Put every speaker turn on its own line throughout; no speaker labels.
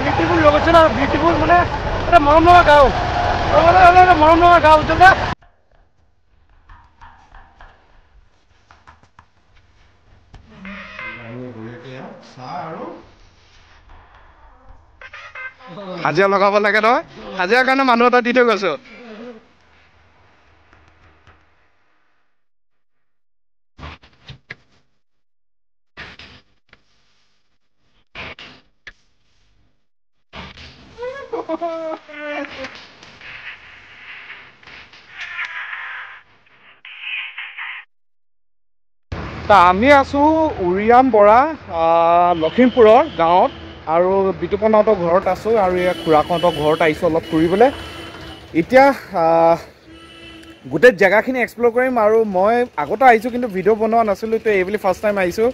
Beautiful location আৰু beautiful মানে এটা মৰম লগা গাঁও মৰম লগা গাঁও উজ্জ্বল
হাজিৰা লগাব লাগে নহয় হাজিৰাৰ কাৰণে মানুহ এটা দি থৈ গৈছো আমি আছো উৰিয়াম বৰা লখিমপুৰৰ গাঁৱত আৰু বিতুপনহঁতৰ ঘৰত আছো আৰু এই খুৰাকহঁতৰ ঘৰত আহিছো অলপ ফুৰিবলৈ এতিয়া গোটেই জেগাখিনি এক্সপ্ল'ৰ কৰিম আৰু মই আগতে আহিছোঁ কিন্তু ভিডিঅ' বনোৱা নাছিলোঁ তো এইবুলি ফাৰ্ষ্ট টাইম আহিছোঁ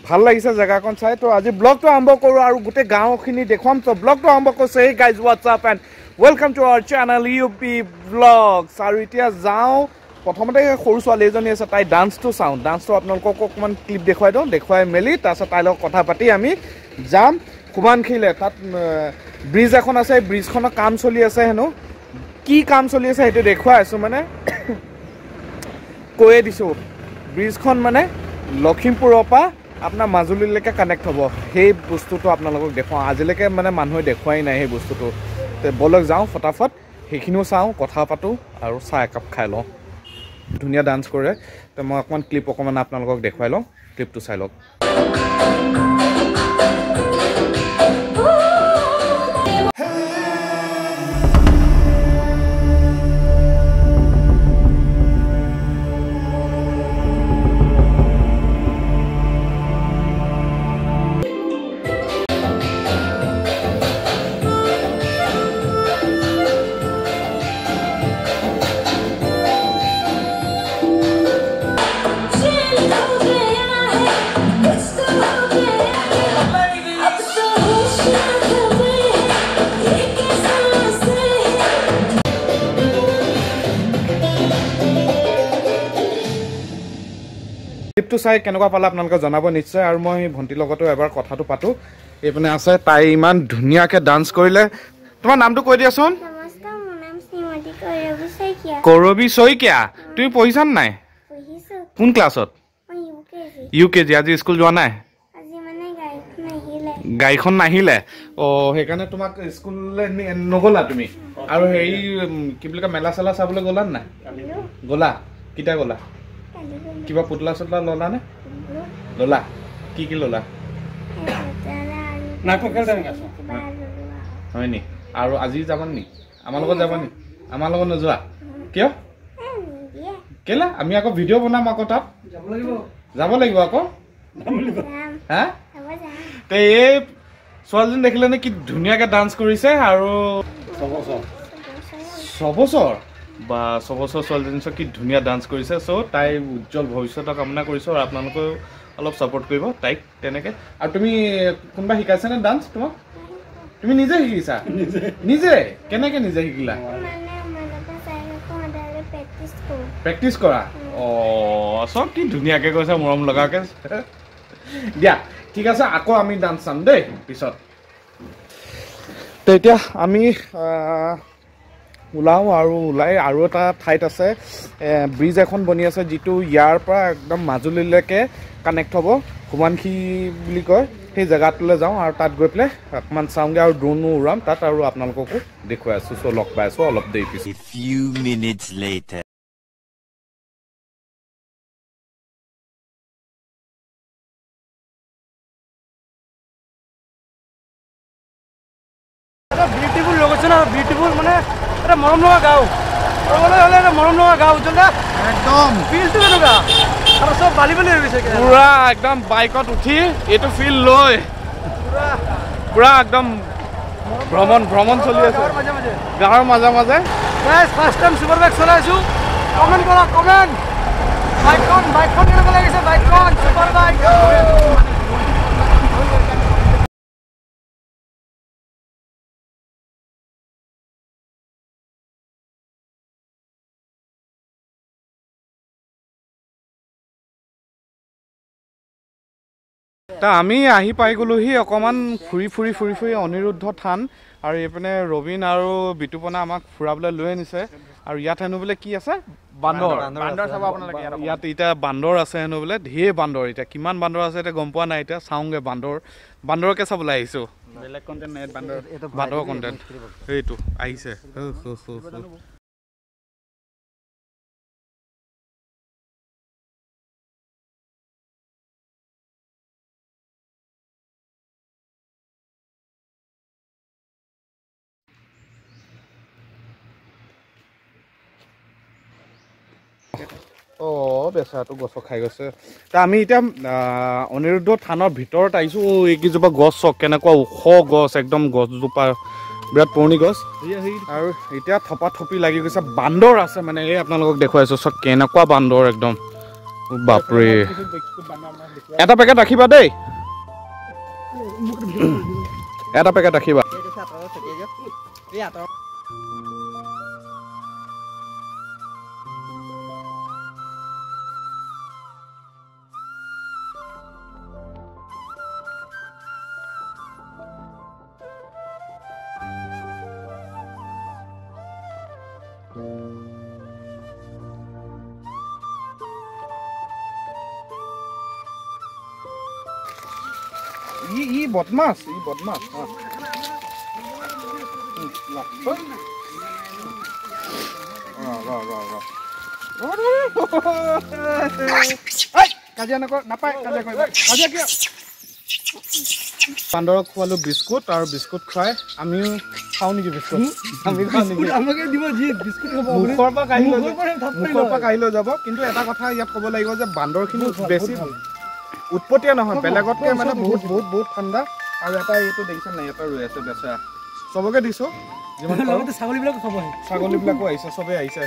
ভাল লাগিছে জেগাখন চাই তো আজি ব্লগটো আৰম্ভ কৰোঁ আৰু গোটেই গাঁওখিনি দেখুৱাম তো ব্লগটো আৰম্ভ কৰিছোঁ এই guys what's up and welcome to our channel UP blogs আৰু এতিয়া যাওঁ প্ৰথমতে সৰু ছোৱালী এজনী আছে তাই ডান্সটো চাওঁ ডান্সটো আপোনালোকক অকণমান ক্লিপ দেখুৱাই দিওঁ দেখুৱাই মেলি তাৰপিছত তাইৰ লগত কথা পাতি আমি যাম সোমানখিলে তাত ব্ৰিজ এখন আছে ব্ৰিজখনৰ কাম চলি আছে হেনো কি কাম চলি আছে সেইটো দেখুৱাই আছোঁ মানে কৈয়ে দিছোঁ ব্ৰিজখন মানে লখিমপুৰৰ পৰা আপোনাৰ মাজুলীলৈকে কানেক্ট হ'ব সেই বস্তুটো আপোনালোকক দেখুৱাওঁ আজিলৈকে মানে মানুহে দেখুৱাই নাই সেই বস্তুটো বলক যাওঁ ফটাফট সেইখিনিও চাওঁ কথা পাতোঁ আৰু চাহ একাপ খাই লওঁ ধুনীয়া ডান্স কৰে তো মই অকণমান ক্লিপ অকণমান আপোনালোকক দেখুৱাই লওঁ ক্লিপটো চাই লওক ক্লিপটো চাই কেনেকুৱা পালে আপোনালোকে জনাব নিশ্চয় আৰু মই ভণ্টিৰ লগতো এবাৰ কথাটো পাতোঁ এইপিনে আছে তাই ইমান ধুনীয়াকৈ ডান্স কৰিলে তোমাৰ নামটো কৈ দিয়াচোন
নমস্কাৰ মোৰ নাম শ্ৰীমতী কৰবী শইকীয়া
কৰবী শইকীয়া তুমি পঢ়িছানে নাই
পঢ়িছোঁ
কোন ক্লাছত
মই
UKG আজি স্কুল যোৱা নাই
আজি মানে
গাড়ীখন নাহিলে সেইকাৰণে তোমাক স্কুললৈ নগ'লা তুমি আৰু হেৰি কি বুলি কয় মেলা চেলা চাবলৈ গ'লা নাই গ'লা কেতিয়া গ'লা কিবা পুতলা চুতলা ল'লা নে ল'লা কি ল'লা হয় নি আৰু আজি যাবা নি আমাৰ লগত যাবা নি আমাৰ লগত নোযোৱা কিয় কেলা আমি আকৌ ভিডিঅ' বনাম আকৌ তাত যাব লাগিব আকৌ হা এই ছোৱালীজনী দেখিলে নে কি ধুনীয়াকৈ ডান্স কৰিছে আৰু 6 বছৰ বা 6 বছৰ ছোৱালীজনী কি ধুনীয়া ডান্স কৰিছে চ' তাই উজ্জ্বল ভৱিষ্যতৰ কামনা কৰিছোঁ আৰু আপোনালোকেও অলপ ছাপোৰ্ট কৰিব তাইক তেনেকৈ আৰু তুমি কোনোবা শিকাইছেনে ডান্স তোমাক তুমি নিজে শিকিছা নিজে কেনেকৈ নিজে শিকিলা প্ৰেক্টিচ কৰা চব কি ধুনীয়াকৈ কৈছা মৰম লগাকৈ দিয়া ঠিক আছে আকৌ আমি ডান্স চাম দেই পিছত তো এতিয়া আমি ওলাওঁ আৰু ওলাই আৰু এটা ঠাইত আছে ব্ৰিজ এখন বনি আছে যিটো ইয়াৰ পৰা একদম মাজুলীলৈকে কানেক্ট হ'ব সোমানখি বুলি কয় সেই জেগাটোলৈ যাওঁ আৰু তাত গৈ পেলাই অকণমান চাওঁগৈ আৰু ড্ৰোনো উৰাম তাত আৰু আপোনালোককো দেখুৱাই আছোঁ চ' লগ পাই আছোঁ অলপ দেৰি পিছত
বিউটিফুল লোকেশন আৰু বিউটিফুল মানে এটা মৰম লগা গাঁও এটা মৰম লগা গাঁও উজ্জ্বল একদম ফিলটো কেনেকুৱা আৰু চব বালি বালি হৈ গৈছে
পুৰা একদম বাইকত উঠি এইটো ফিল লৈ পুৰা একদম ভ্ৰমণ চলি আছে গাঁৱৰ মাজে মাজে
ফাৰ্ষ্ট টাইম ছুপাৰ বাইক চলাইছোঁ কমেণ্ট কৰা কমেণ্ট বাইকখন কেনেকুৱা লাগিছে বাইকখন ছুপাৰ বাইক
তা আমি আহি পাই গ'লোহি অকণমান ফুৰি ফুৰি অনিৰুদ্ধ থান আৰু এইপিনে ৰবীন আৰু বিতুপনা আমাক ফুৰাবলৈ লৈ আনিছে আৰু ইয়াত হেনো বোলে কি আছে বান্দৰ চাব আপোনালোকে ইয়াত এতিয়া বান্দৰ আছে হেনো বোলে ঢেৰ বান্দৰ এতিয়া কিমান বান্দৰ আছে এতিয়া গম পোৱা নাই এতিয়া চাওঁগে বান্দৰকে চাবলৈ আহিছোঁ বেলেগ কণ্টেণ্ট নাই বান্দৰ কণ্টেণ্ট সেইটো আহিছে বেচাটো গছ খাই গৈছে তা আমি এতিয়া অনিৰুদ্ধ থানৰ ভিতৰত আহিছোঁ এইকেইজোপা গছ চক কেনেকুৱা ওখ গছ একদম গছজোপা বিৰাট পুৰণি গছ আৰু এতিয়া থপি লাগি গৈছে বান্দৰ আছে মানে এই আপোনালোকক দেখুৱাইছোঁ চব কেনেকুৱা বান্দৰ একদম বাপৰে এটা পেকেট ৰাখিবা দেই এটা পেকেট ৰাখিবা ই বদমাছ কাজিয়া নাপায় বান্দৰক খোৱালো বিস্কুট আৰু বিস্কুট খুৱাই আমিও খাওঁ নেকি বিস্কুট মুখৰ পৰা কাঢ়ি লৈ যাব কিন্তু এটা কথা ইয়াত ক'ব লাগিব যে বান্দৰখিনি বেছি উৎপতীয়া নহয় বেলেগতকৈ মানে বহুত ঠাণ্ডা আৰু এটা এইটো দেখিছে নাই এটা ৰৈ আছে বেচা চবকে দিছোঁ ছাগলীবিলাকো আহিছে চবেই আহিছে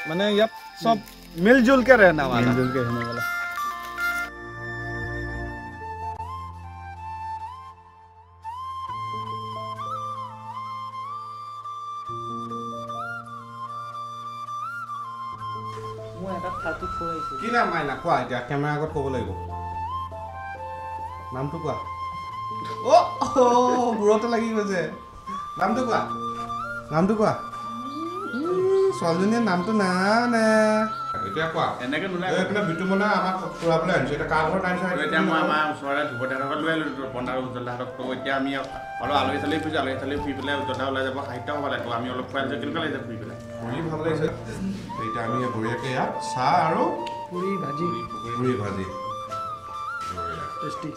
মানে ইয়াত চব মিলজুলকে ৰেহনা ৱালা কি নাম মাইনা কোৱা এতিয়া কেমেৰা আগত ক'ব লাগিব নামটো কোৱা মূৰতে লাগি গৈছে নামটো কোৱা ছোৱালীজনীৰ নামটো নানে এতিয়া কোৱা এনেকে নোলাই বিতুমনা আমাক ফুৰাবলৈ আনিছো এতিয়া কাৰ ঘৰত আনিছো এতিয়া মই আমাৰ ওচৰৰে ধুবদাহঁতক লৈ আহিলোঁ বন্ধাৰ উজ্জ্বলদাহঁতক তো এতিয়া আমি অলপ আলহী চালহী ফুৰি পেলাই উজ্জ্বলদা ওলাই যাব সাহিত্য হ'ব লাগিব আমি অলপ খুৱাই আনিছোঁ কেনেকুৱা লাগিছে ফুৰি পেলাই ফুৰি ভাল লাগিছে এতিয়া আমি বঢ়িয়াকৈ ইয়াত চাহ আৰু পুৰি ভাজি টেষ্টি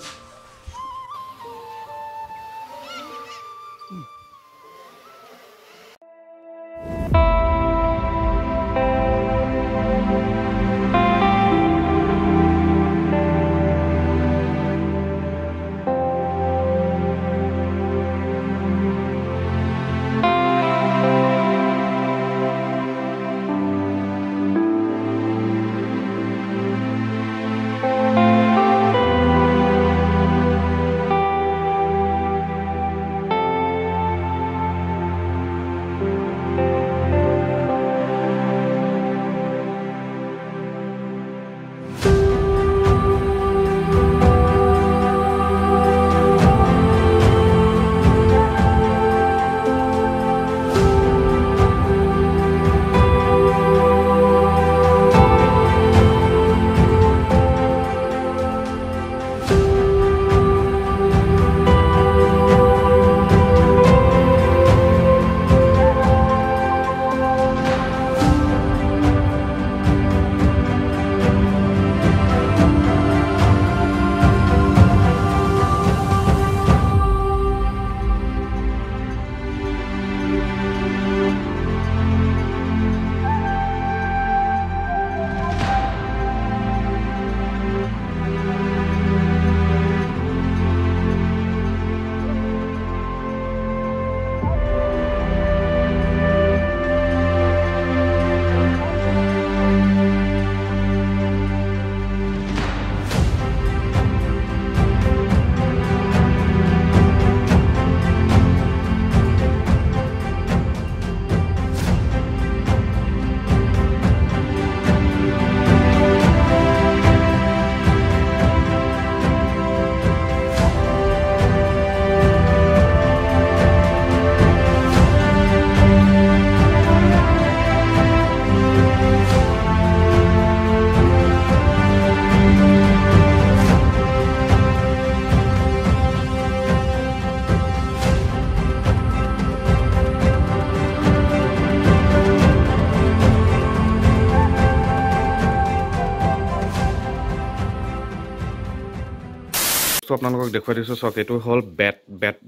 আপোনালোকক দেখুৱাই দিছোঁ চাওক এইটো হ'ল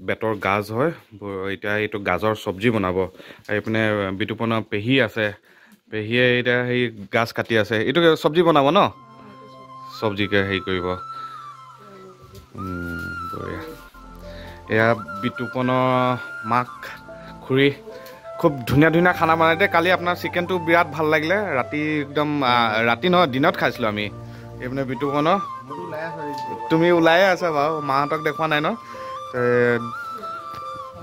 বেতৰ গাজ হয় এতিয়া এইটো গাজৰ চব্জি বনাব আৰু এইপিনে বিতুপনৰ পেহী আছে পেহীয়ে এতিয়া সেই গাজ কাটি আছে এইটো চব্জি বনাব ন চব্জিকে হেৰি কৰিব বঢ়িয়া এয়া বিতুপনৰ মাক খুৰী খুব ধুনীয়া ধুনীয়া খানা বনাই দিয়ে কালি আপোনাৰ চিকেনটো বিৰাট ভাল লাগিলে ৰাতি একদম ৰাতি নহয় দিনত খাইছিলোঁ আমি এইপিনে বিতুপনৰ তুমি ওলায়ে আছা বাৰু মাহঁতক দেখুৱা নাই ন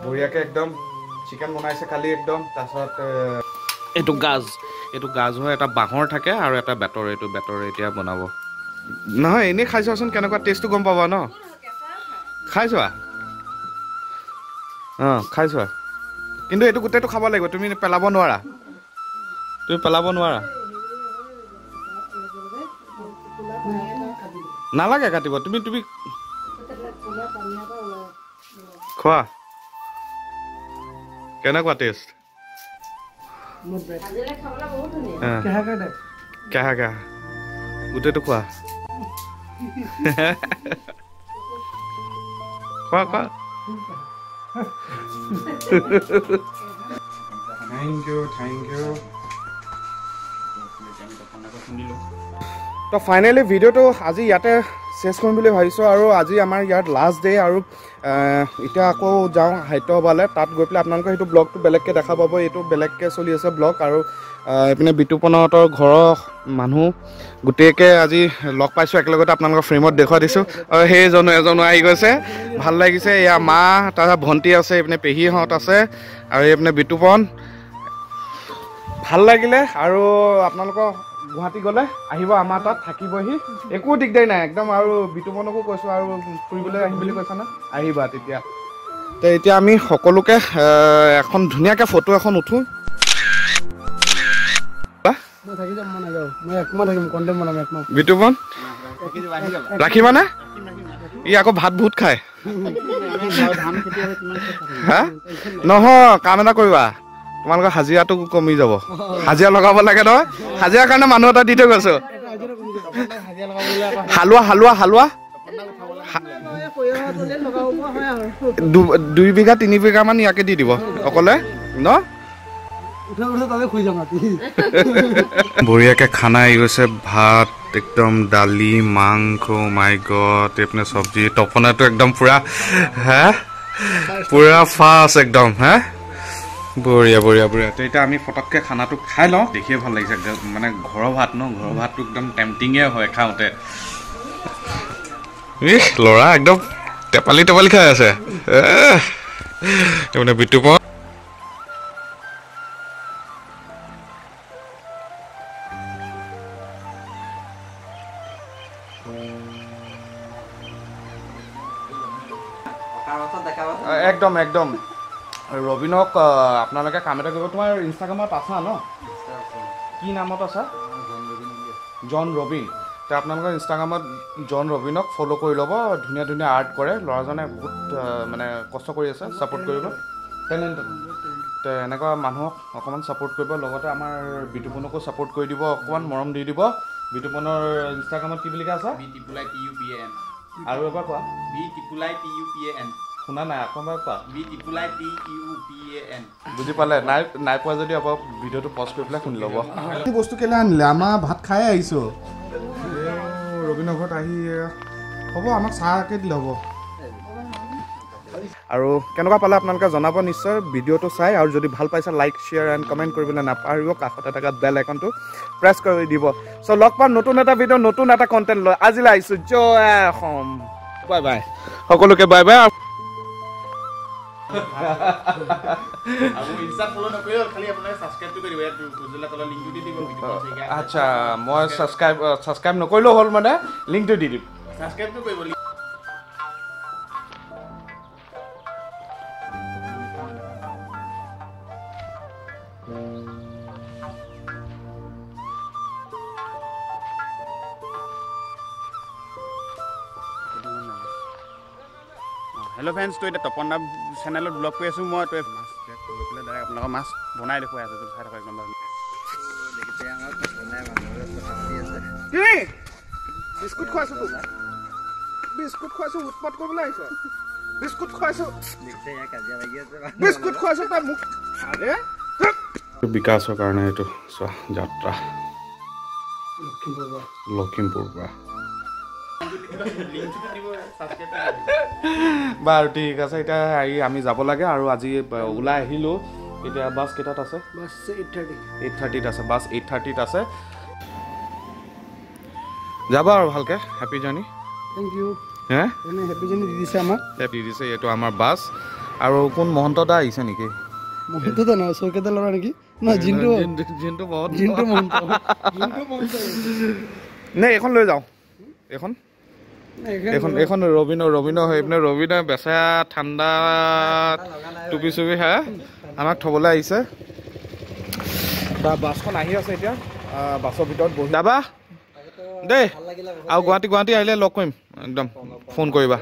বঢ়িয়াকৈ একদম চিকেন বনাইছে কালি একদম তাৰপিছত এইটো গাজ হয় এটা বাঁহৰ থাকে আৰু এটা বেতৰ এইটো বেতৰ এতিয়া বনাব নহয় এনেই খাই চোৱাচোন কেনেকুৱা টেষ্টটো গম পাবা ন খাই চোৱা অঁ খাই চোৱা কিন্তু এইটো গোটেইটো খাব লাগিব তুমি পেলাব নোৱাৰা নালাগে কাটিব তুমি খোৱা কেনেকুৱা টেষ্ট কেহা গোটেইটো খোৱা খোৱা Thank you. তো ফাইনেলি ভিডিঅ'টো আজি ইয়াতে শেষ কৰিম বুলি ভাবিছোঁ আৰু আজি আমাৰ ইয়াত লাষ্ট ডে আৰু এতিয়া আকৌ যাওঁ সাহিত্যসভালৈ তাত গৈ পেলাই আপোনালোকে সেইটো ব্লগটো বেলেগকৈ দেখা পাব এইটো বেলেগকৈ চলি আছে ব্লগ আৰু এইপিনে বিতুপনহঁতৰ ঘৰৰ মানুহ গোটেইকৈ আজি লগ পাইছোঁ একেলগতে আপোনালোকৰ ফ্ৰেমত দেখুৱাই দিছোঁ আৰু সেইজনো এজনো আহি গৈছে ভাল লাগিছে এয়া মা তাৰপিছত ভণ্টি আছে এইপিনে পেহীহঁত আছে আৰু এইপিনে বিতুপন ভাল লাগিলে আৰু আপোনালোকৰ গুৱাহাটী গ'লে আহিব আমাৰ তাত থাকিবহি একো দিগদাৰি নাই একদম আৰু বিতুপনকো কৈছোঁ আৰু ফুৰিবলৈ আহিম বুলি কৈছা না আহিবা তেতিয়া তো এতিয়া আমি সকলোকে এখন ধুনীয়াকৈ ফটো এখন উঠোঁ বিতুপন ৰাখিবানে ই আকৌ ভাত বহুত খায় হা নহয় কাম এটা কৰিবা তোমালোকৰ হাজিৰাটো কমি যাব হাজিৰা লগাব লাগে নহয় হাজিৰাৰ কাৰণে মানুহ এটা দি থৈ গৈছোঁ হালোৱা 2 বিঘা 3 বিঘামান ইয়াকে দি দিব অকলে ন বঢ়িয়াকৈ খানা আহি গৈছে ভাত একদম দালি মাংস মাই গড এইপিনে চব্জি তপনাটো একদম পুৰা পুৰা ফাষ্ট একদম বঢ়িয়া তো এতিয়া আমি ফটককৈ খানাটো খাই লওঁ দেখিয়ে ভাল লাগিছে একদম মানে ঘৰৰ ভাত ন ঘৰৰ ভাতটো একদম টেম্পটিঙে হয় খাওঁতে ল'ৰা একদম টেপালি খাই আছে মানে বিতুপন একদম ৰবিনক আপোনালোকে কাম এটা কৰিব তোমাৰ ইনষ্টাগ্ৰামত আছা ন কি নামত আছা জন ৰবিন তো আপোনালোকৰ ইনষ্টাগ্ৰামত জন ৰবিনক ফ'ল' কৰি ল'ব ধুনীয়া আৰ্ট কৰে ল'ৰাজনে বহুত মানে কষ্ট কৰি আছে ছাপোৰ্ট কৰিব টেলেণ্টেড তো এনেকুৱা মানুহক অকণমান ছাপোৰ্ট কৰিব লগতে আমাৰ বিতুপনকো ছাপোৰ্ট কৰি দিব অকণমান মৰম দি দিব বিতুপনৰ ইনষ্টাগ্ৰামত কি বুলি আছে BTPULAITUPAN আৰু এবাৰ কোৱা BTPULAITUPAN শুনা নাই আকৌবাৰ কোৱা BTPULAITUPAN বুজি পালে নাই পোৱা যদি আকৌ ভিডিঅ'টো পজ কৰি পেলাই শুনি ল'ব বস্তু কেলৈ আনিলে আমাৰ ভাত খাই আহিছোঁ ৰবিনৰ ঘৰত আহি হ'ব আমাক চাহকে দিলে হ'ব আৰু কেনেকুৱা পালে আপোনালোকে জনাব নিশ্চয় ভিডিঅ'টো চাই আৰু যদি ভাল পাইছে লাইক শ্বেয়াৰ এণ্ড কমেণ্ট কৰিবলৈ নাপাহৰিব কাষতে থকা বেল আইকনটো প্ৰেছ কৰি দিব চ' লগ পাম নতুন এটা ভিডিঅ' নতুন এটা কণ্টেণ্ট লৈ আজিলৈ আহিছোঁ জয় অসম বাই সকলোকে বাই আচ্ছা মই ছাবস্ক্ৰাইব নকৰিলেও হ'ল মানে লিংকটো দি দিম
হেল্ল' ফ্ৰেণ্ডছ তো এতিয়া তপন দা চেনেলত ব্লগ কৰি আছোঁ মই তো মাছ লৈ পেলাই ডাইৰেক্ট আপোনালোকৰ মাছ বনাই দেখুৱাই আছোঁ চাই থাকক একদম
বিস্কুট খুৱাইছোঁ তোক বিস্কুট খুৱাইছো উৎপাত কৰিবলৈ আহিছ বিস্কুট খুৱাইছো বিস্কুট খুৱাইছো তই মোক আৰে বিকাশৰ কাৰণে এইটো চোৱা যাত্ৰা লখিমপুৰ পৰা বাৰু ঠিক আছে এতিয়া আমি যাব লাগে আৰু আজি ওলাই আহিলোঁ এতিয়া বাছ কেইটাত আছে বাছ 8:30 আছে বাছ 8:30 আছে যাবা আৰু ভালকে হ্যাপি জাৰ্নি
থ্যাংক ইউ
হে
এনে হ্যাপি জাৰ্নি দি দিছে আমাক
হ্যাপি দিছে এইটো আমাৰ বাছ আৰু কোন মহন্ত দা আহিছে নেকি
মহন্ত দা নহয় চৌকেদাৰ ল'ৰা নেকি না জিন্তু মহন্ত
নে এখন লৈ যাওঁ এখন ৰবিন সেইপিনে ৰবিনে বেচা ঠাণ্ডা টুপি চুপি হে আমাক থ'বলৈ আহিছে বাছখন আহি আছে এতিয়া বাছৰ ভিতৰত বহি যাবা দেই আৰু গুৱাহাটী আহিলে লগ কৰিম একদম ফোন কৰিবা